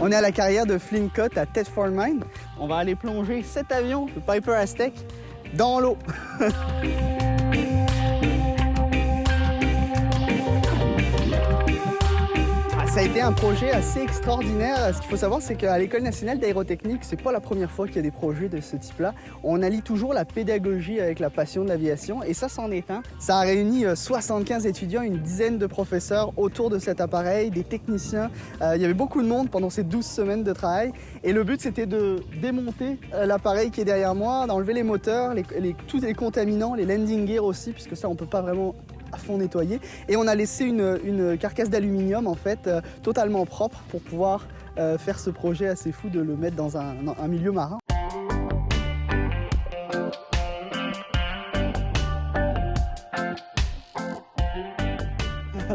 On est à la carrière de Flincott à Thetford Mine. On va aller plonger cet avion, le Piper Aztec, dans l'eau. Ça a été un projet assez extraordinaire. Ce qu'il faut savoir, c'est qu'à l'École nationale d'aérotechnique, c'est pas la première fois qu'il y a des projets de ce type-là. On allie toujours la pédagogie avec la passion de l'aviation, et ça, c'en est un. Ça a réuni 75 étudiants, une dizaine de professeurs autour de cet appareil, des techniciens. Il y avait beaucoup de monde pendant ces 12 semaines de travail, et le but, c'était de démonter l'appareil qui est derrière moi, d'enlever les moteurs, tous les contaminants, les landing gear aussi, puisque ça, on peut pas vraiment à fond nettoyé, et on a laissé une carcasse d'aluminium en fait totalement propre pour pouvoir faire ce projet assez fou de le mettre dans un milieu marin.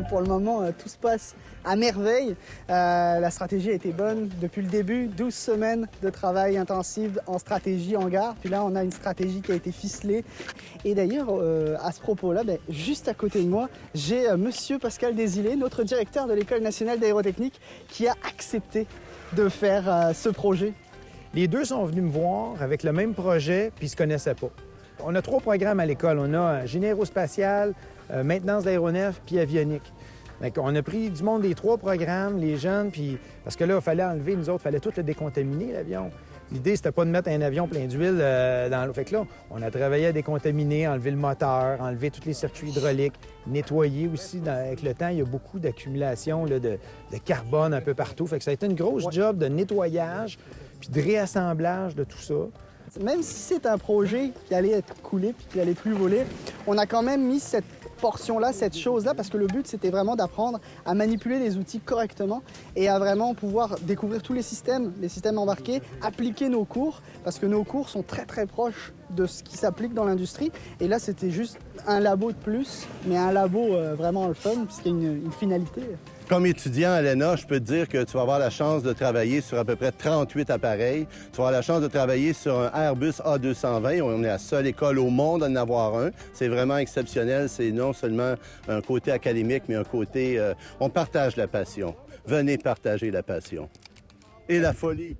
Pour le moment, tout se passe à merveille. La stratégie a été bonne depuis le début. 12 semaines de travail intensif en stratégie en gare. Puis là, on a une stratégie qui a été ficelée. Et d'ailleurs, à ce propos-là, juste à côté de moi, j'ai Monsieur Pascal Desilets, notre directeur de l'École nationale d'aérotechnique, qui a accepté de faire ce projet. Les deux sont venus me voir avec le même projet, puis ils ne se connaissaient pas. On a 3 programmes à l'école. On a génie aérospatial, maintenance d'aéronefs, puis avionique. On a pris du monde des 3 programmes, les jeunes, puis parce que là, il fallait enlever, nous autres, il fallait tout le décontaminer, l'avion. L'idée, c'était pas de mettre un avion plein d'huile dans l'eau. Fait que là, on a travaillé à décontaminer, enlever le moteur, enlever tous les circuits hydrauliques, nettoyer aussi. Avec le temps, il y a beaucoup d'accumulation de carbone un peu partout. Fait que ça a été une grosse job de nettoyage, puis de réassemblage de tout ça. Même si c'est un projet qui allait être coulé puis qui allait plus voler, on a quand même mis cette portion-là, cette chose-là, parce que le but, c'était vraiment d'apprendre à manipuler les outils correctement et à vraiment pouvoir découvrir tous les systèmes embarqués, appliquer nos cours, parce que nos cours sont très, très proches de ce qui s'applique dans l'industrie. Et là, c'était juste un labo de plus, mais un labo vraiment le fun, puisqu'il y a une finalité. Comme étudiant à l'ENA, je peux te dire que tu vas avoir la chance de travailler sur à peu près 38 appareils. Tu vas avoir la chance de travailler sur un Airbus A220. On est la seule école au monde à en avoir un. C'est vraiment exceptionnel. C'est non seulement un côté académique, mais un côté... on partage la passion. Venez partager la passion. Et la folie.